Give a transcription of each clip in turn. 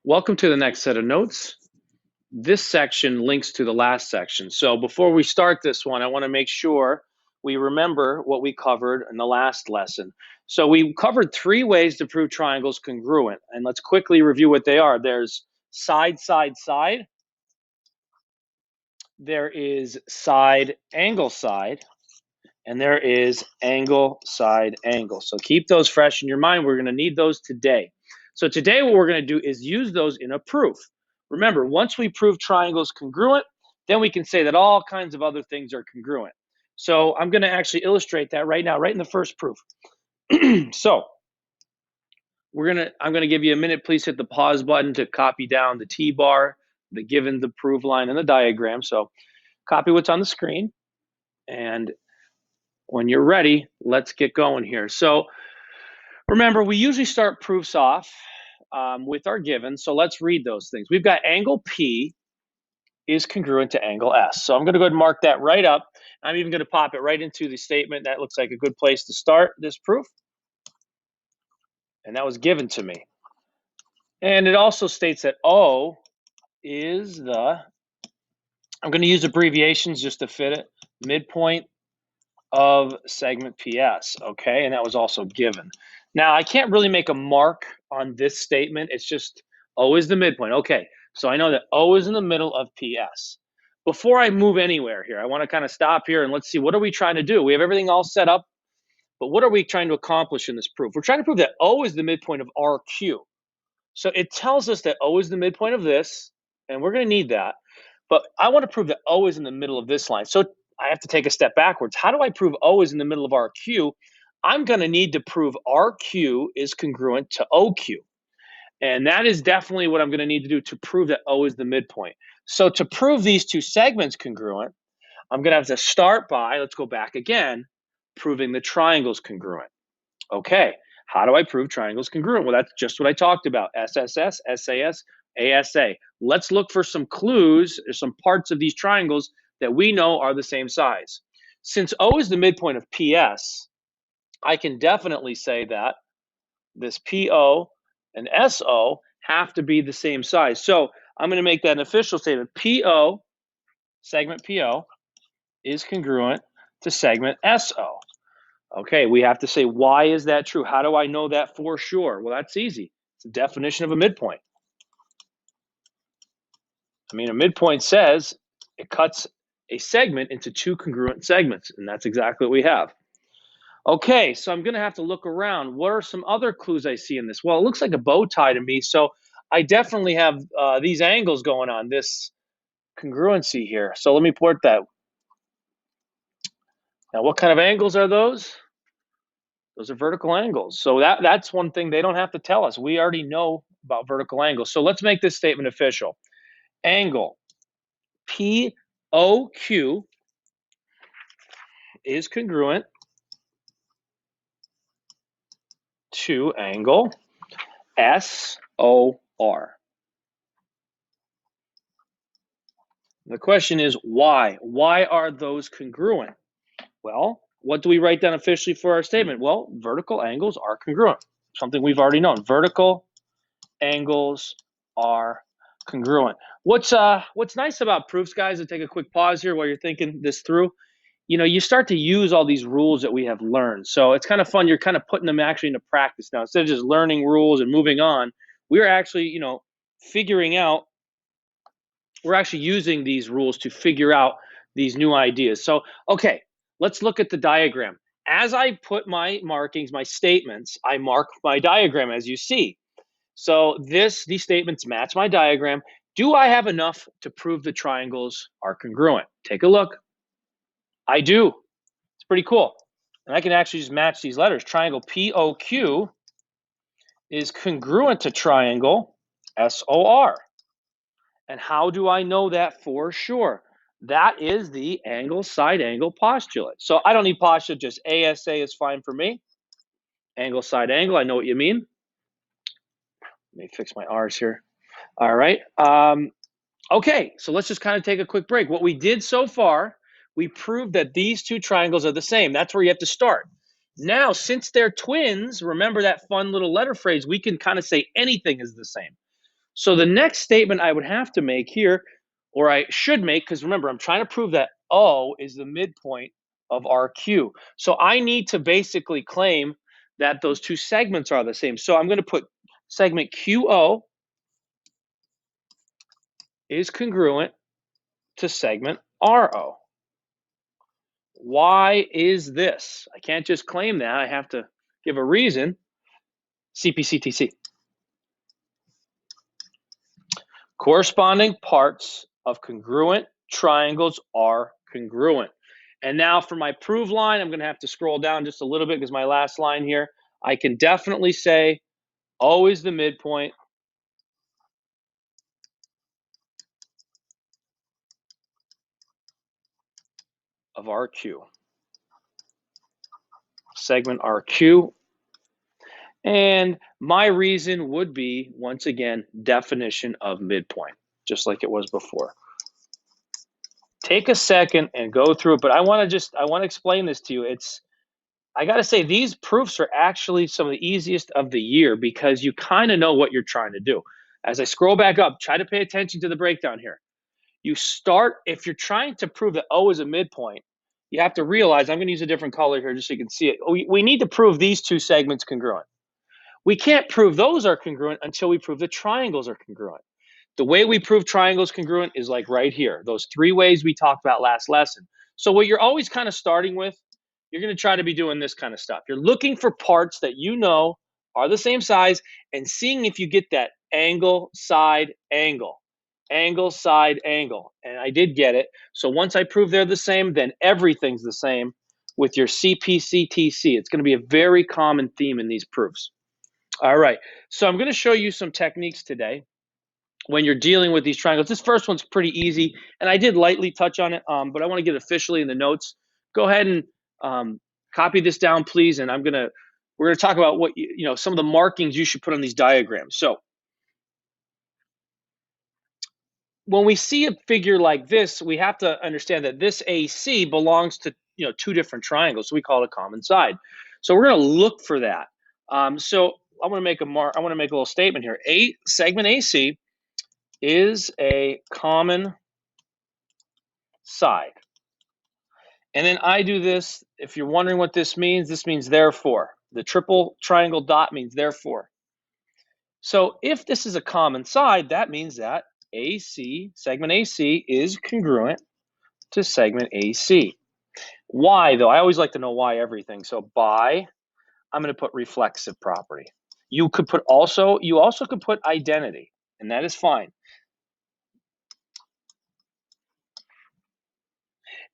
Welcome to the next set of notes. This section links to the last section. So before we start this one, I want to make sure we remember what we covered in the last lesson. So we covered 3 ways to prove triangles congruent, and let's quickly review what they are. There's side, side, side. There is side, angle, side. And there is angle, side, angle. So keep those fresh in your mind. We're going to need those today. So today what we're going to do is use those in a proof. Remember, once we prove triangles congruent, then we can say that all kinds of other things are congruent. So I'm going to actually illustrate that right now, right in the first proof. So I'm going to give you a minute. Please hit the pause button to copy down the T-bar, the given, the proof line, and the diagram. So copy what's on the screen. And when you're ready, let's get going here. So remember, we usually start proofs off with our given. So let's read those things. We've got angle P is congruent to angle S. So I'm going to go ahead and mark that right up. I'm even going to pop it right into the statement. That looks like a good place to start this proof. And that was given to me. And it also states that O is the, I'm going to use abbreviations just to fit it, midpoint of segment PS, okay? And that was also given. Now, I can't really make a mark on this statement. It's just O is the midpoint. Okay, so I know that O is in the middle of PS. Before I move anywhere here, I want to kind of stop here and let's see, what are we trying to do? We have everything all set up, but what are we trying to accomplish in this proof? We're trying to prove that O is the midpoint of RQ. So it tells us that O is the midpoint of this, and we're going to need that. But I want to prove that O is in the middle of this line. So I have to take a step backwards. How do I prove O is in the middle of RQ? I'm going to need to prove RQ is congruent to OQ. And that is definitely what I'm going to need to do to prove that O is the midpoint. So to prove these two segments congruent, I'm going to have to start by, let's go back again, proving the triangles congruent. Okay, how do I prove triangles congruent? Well, that's just what I talked about, SSS, SAS, ASA. Let's look for some clues or some parts of these triangles that we know are the same size. Since O is the midpoint of PS, I can definitely say that this PO and SO have to be the same size. So I'm going to make that an official statement. PO, segment PO, is congruent to segment SO. Okay, we have to say, why is that true? How do I know that for sure? Well, that's easy. It's a definition of a midpoint. I mean, a midpoint says it cuts a segment into 2 congruent segments, and that's exactly what we have. Okay, so I'm going to have to look around. What are some other clues I see in this? Well, it looks like a bow tie to me, so I definitely have these angles going on, this congruency here. So let me port that. Now, what kind of angles are those? Those are vertical angles. So that's one thing they don't have to tell us. We already know about vertical angles. So let's make this statement official. Angle POQ is congruent to angle SOR. The question is why? Why are those congruent? Well, what do we write down officially for our statement? Well, vertical angles are congruent. Something we've already known. Vertical angles are congruent. What's nice about proofs, guys, to take a quick pause here while you're thinking this through, you start to use all these rules that we have learned. So it's kind of fun. You're kind of putting them actually into practice now. Instead of just learning rules and moving on, we're actually, figuring out, we're actually using these rules to figure out these new ideas. So, okay, let's look at the diagram. As I put my markings, my statements, I mark my diagram, as you see. So these statements match my diagram. Do I have enough to prove the triangles are congruent? Take a look. I do. It's pretty cool. And I can actually just match these letters. Triangle POQ is congruent to triangle SOR. And how do I know that for sure? That is the angle side angle postulate. So I don't need postulate, just ASA is fine for me. Angle side angle, I know what you mean. Let me fix my R's here. All right. Okay, so let's just kind of take a quick break. What we did so far, we proved that these two triangles are the same. That's where you have to start. Now, since they're twins, remember that fun little letter phrase, we can kind of say anything is the same. So the next statement I would have to make here, or I should make, because remember, I'm trying to prove that O is the midpoint of RQ. So I need to basically claim that those two segments are the same. So I'm going to put segment QO is congruent to segment RO. Why is this? I can't just claim that. I have to give a reason. CPCTC. Corresponding parts of congruent triangles are congruent. And now for my prove line, I'm going to have to scroll down just a little bit because my last line here, I can definitely say O is the midpoint of RQ. Segment RQ. And my reason would be, once again, definition of midpoint, just like it was before. Take a second and go through it, but I want to explain this to you. I got to say, these proofs are actually some of the easiest of the year because you kind of know what you're trying to do. As I scroll back up, try to pay attention to the breakdown here. You start, if you're trying to prove that O is a midpoint, you have to realize, I'm going to use a different color here just so you can see it. We need to prove these two segments congruent. We can't prove those are congruent until we prove the triangles are congruent. The way we prove triangles congruent is like right here, those three ways we talked about last lesson. So what you're always kind of starting with, you're going to try to be doing this kind of stuff. You're looking for parts that you know are the same size and seeing if you get that angle, side, angle, angle, side, angle. And I did get it. So once I prove they're the same, then everything's the same with your CPCTC. It's going to be a very common theme in these proofs. All right. So I'm going to show you some techniques today when you're dealing with these triangles. This first one's pretty easy, and I did lightly touch on it, but I want to get officially in the notes. Go ahead and copy this down, please, and we're gonna talk about what some of the markings you should put on these diagrams. So when we see a figure like this, we have to understand that this AC belongs to two different triangles, so we call it a common side. So we're going to look for that. So I want to make a little statement here. Segment AC is a common side. And then I do this. If you're wondering what this means therefore. The triple triangle dot means therefore. So if this is a common side, that means that segment AC is congruent to segment AC. Why though? I always like to know why everything. So I'm going to put reflexive property. You also could put identity, and that is fine.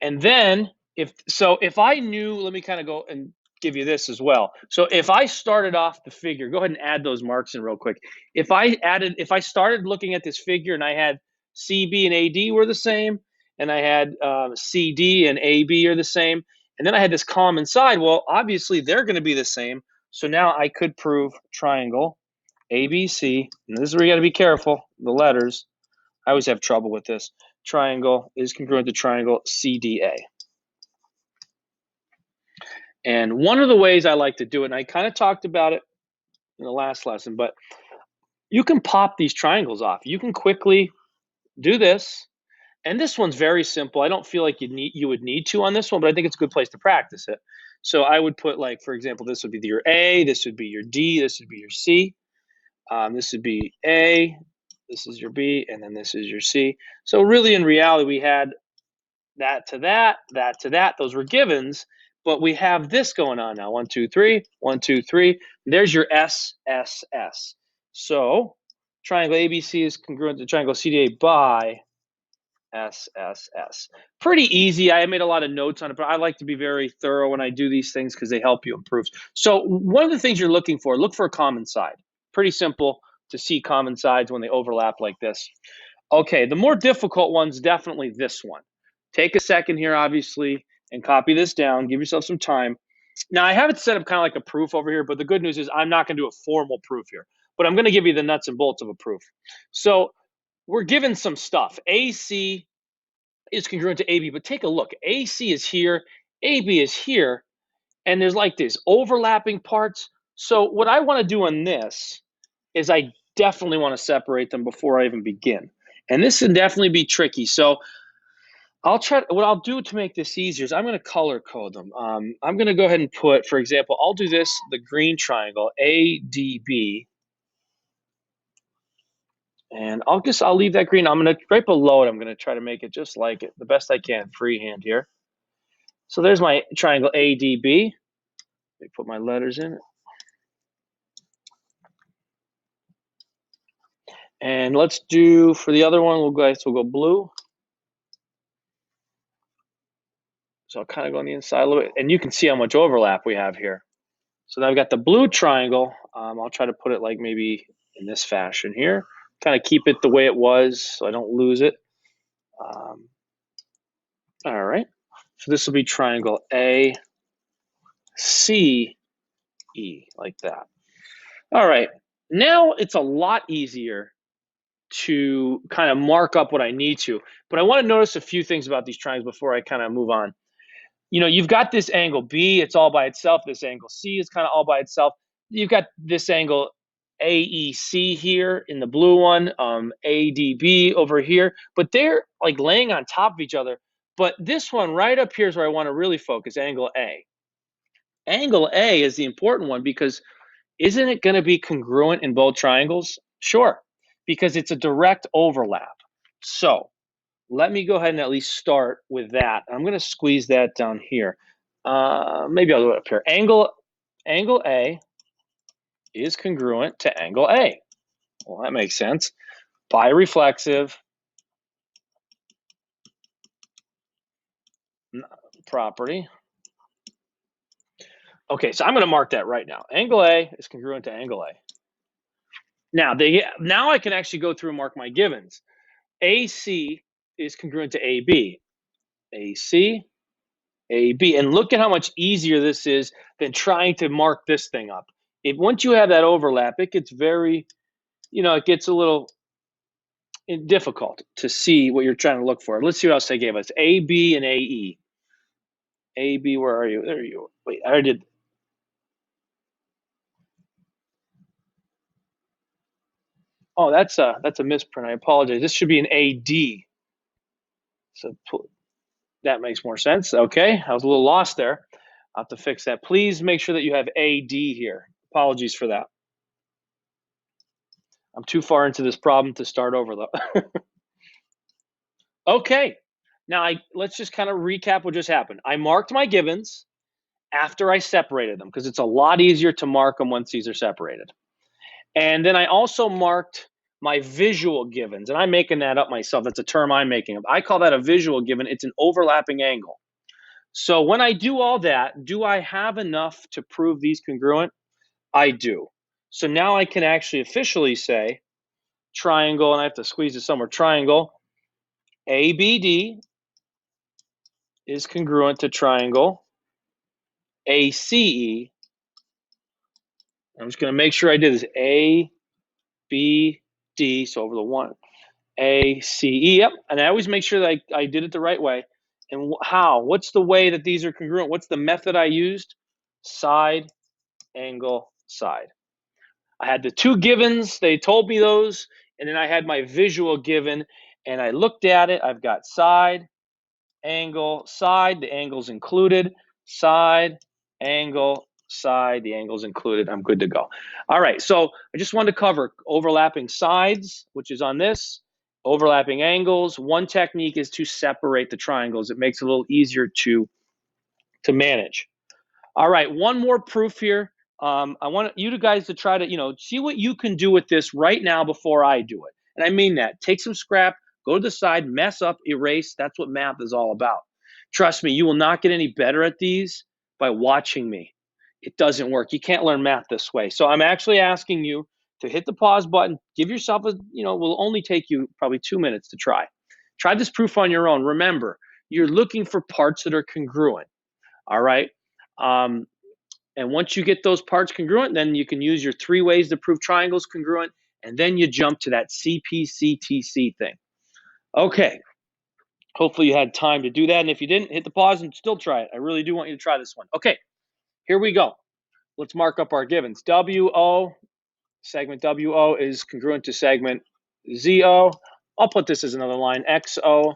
And then if I knew, let me kind of go and give you this as well. So if I started off the figure, go ahead and add those marks in real quick. If I started looking at this figure and I had CB and AD were the same, and I had CD and AB are the same, and then I had this common side, well, obviously they're going to be the same. So now I could prove triangle ABC, and this is where you got to be careful, the letters. I always have trouble with this. Triangle is congruent to triangle CDA. And one of the ways I like to do it, and I kind of talked about it in the last lesson, but you can pop these triangles off. You can quickly do this. And this one's very simple. I don't feel like you would need to on this one, but I think it's a good place to practice it. So I would put, like, for example, this would be your A, this would be your D, this would be your C. This would be A, this is your B, and then this is your C. So really, in reality, we had that to that, that to that. Those were givens, but we have this going on now. 1, 2, 3, 1, 2, 3. There's your S, S, S. So triangle ABC is congruent to triangle CDA by S, S, S. Pretty easy. I made a lot of notes on it, but I like to be very thorough when I do these things because they help you improve. So one of the things you're looking for, look for a common side. Pretty simple to see common sides when they overlap like this. Okay, the more difficult one's definitely this one. Take a second here, obviously, and copy this down. Give yourself some time. Now, I have it set up kind of like a proof over here, but the good news is I'm not going to do a formal proof here, but I'm going to give you the nuts and bolts of a proof. So we're given some stuff. AC is congruent to AB, but take a look. AC is here, AB is here, and there's like these overlapping parts. So what I want to do on this is I definitely want to separate them before I even begin. And this can definitely be tricky. So what I'll do to make this easier is I'm going to color code them. I'm going to go ahead and put, for example, I'll do this, the green triangle, ADB. And I'll leave that green. I'm going to, right below it, I'm going to try to make it just like it, the best I can, freehand here. So there's my triangle ADB. Let me put my letters in it. And let's do, for the other one, we'll go blue. So I'll kind of go on the inside a little bit. And you can see how much overlap we have here. So now I've got the blue triangle. I'll try to put it like maybe in this fashion here. Kind of keep it the way it was so I don't lose it. All right. So this will be triangle A, C, E, like that. All right. Now it's a lot easier to kind of mark up what I need to. But I want to notice a few things about these triangles before I kind of move on. You've got this angle B, it's all by itself. This angle C is kind of all by itself. You've got this angle AEC here in the blue one, ADB over here, but they're like laying on top of each other. But this one right up here is where I want to really focus, angle A. Angle A is the important one because isn't it going to be congruent in both triangles? Sure, because it's a direct overlap. So let me go ahead and at least start with that. I'm going to squeeze that down here. Maybe I'll do it up here. Angle A is congruent to angle A. Well, that makes sense. Bireflexive property. Okay, so I'm going to mark that right now. Angle A is congruent to angle A. Now I can actually go through and mark my givens. AC is congruent to AB. AC, AB. And look at how much easier this is than trying to mark this thing up. Once you have that overlap, it gets very, it gets a little difficult to see what you're trying to look for. Let's see what else they gave us. AB and AE. AB, where are you? There you are. Wait, I already did. Oh, that's a misprint. I apologize. This should be an AD. So that makes more sense. Okay, I was a little lost there. I'll have to fix that. Please make sure that you have AD here. Apologies for that. I'm too far into this problem to start over though. Okay, now let's just kind of recap what just happened. I marked my givens after I separated them because it's a lot easier to mark them once these are separated. And then I also marked my visual givens, and I'm making that up myself. That's a term I'm making up. I call that a visual given. It's an overlapping angle. So when I do all that, do I have enough to prove these congruent? I do. So now I can actually officially say triangle, and I have to squeeze it somewhere, triangle ABD is congruent to triangle ACE. I'm just going to make sure I did this ABD, so over the one, ACE, yep. And I always make sure that I did it the right way. And how? What's the way that these are congruent? What's the method I used? Side, angle, side. I had the two givens, they told me those, and then I had my visual given, and I looked at it. I've got side, angle, side, the angle's included, side, angle, side, the angle's included. I'm good to go. All right, so I just wanted to cover overlapping sides, which is on this, overlapping angles. One technique is to separate the triangles. It makes it a little easier to manage. All right, one more proof here. I want you guys to try to, see what you can do with this right now before I do it. And I mean that. Take some scrap, go to the side, mess up, erase. That's what math is all about. Trust me, you will not get any better at these by watching me. It doesn't work. You can't learn math this way. So I'm actually asking you to hit the pause button. Give yourself will only take you probably 2 minutes to try. Try this proof on your own. Remember, you're looking for parts that are congruent. All right. And once you get those parts congruent, then you can use your 3 ways to prove triangles congruent, and then you jump to that CPCTC thing. Okay, hopefully you had time to do that, and if you didn't, hit the pause and still try it. I really do want you to try this one. Okay, here we go. Let's mark up our givens. WO segment WO is congruent to segment ZO. I'll put this as another line. XO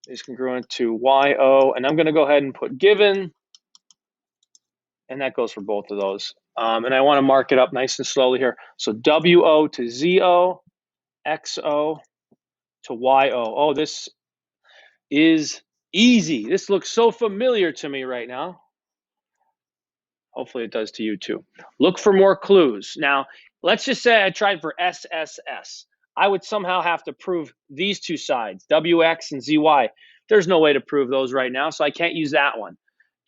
is congruent to YO. And I'm going to go ahead and put given. And that goes for both of those. And I want to mark it up nice and slowly here. So WO to ZO, XO to YO. Oh, this is easy. This looks so familiar to me right now. Hopefully it does to you too. Look for more clues. Now, let's just say I tried for SSS. I would somehow have to prove these two sides, WX and ZY. There's no way to prove those right now, so I can't use that one.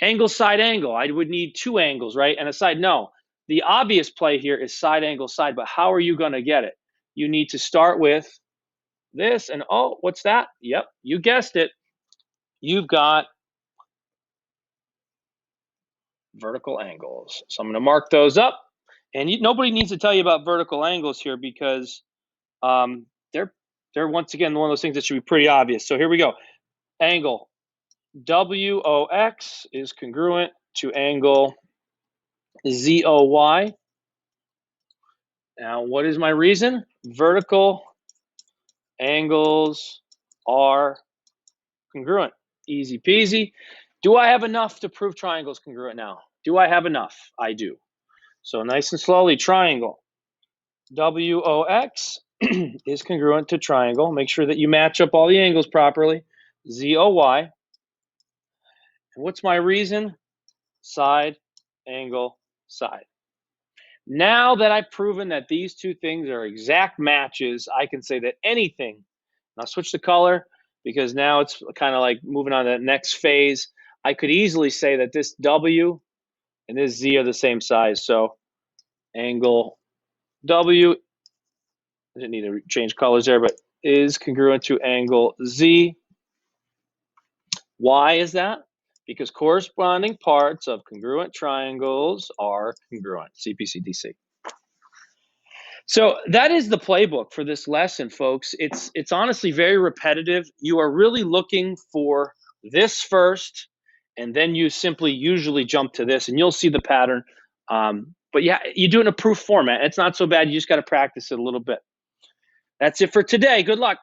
Angle, side angle. I would need two angles, right? And a side, no. The obvious play here is side angle, side, but how are you going to get it? You need to start with this, and oh, what's that? Yep, you guessed it. You've got vertical angles. So I'm going to mark those up. And nobody needs to tell you about vertical angles here because they're once again one of those things that should be pretty obvious. So here we go. Angle WOX is congruent to angle ZOY. Now, what is my reason? Vertical angles are congruent. Easy peasy. Do I have enough to prove triangles congruent now? Do I have enough? I do. So nice and slowly, triangle. WOX is congruent to triangle. Make sure that you match up all the angles properly. ZOY. And what's my reason? Side, angle, side. Now that I've proven that these two things are exact matches, I can say that anything, I'll switch the color because now it's kind of like moving on to the next phase. I could easily say that this W and this Z are the same size. So angle W, I didn't need to change colors there, but is congruent to angle Z. Why is that? Because corresponding parts of congruent triangles are congruent, CPCDC. So that is the playbook for this lesson, folks. It's honestly very repetitive. You are really looking for this first, and then you simply usually jump to this, and you'll see the pattern. But yeah, you do it in a proof format. It's not so bad. You just got to practice it a little bit. That's it for today. Good luck.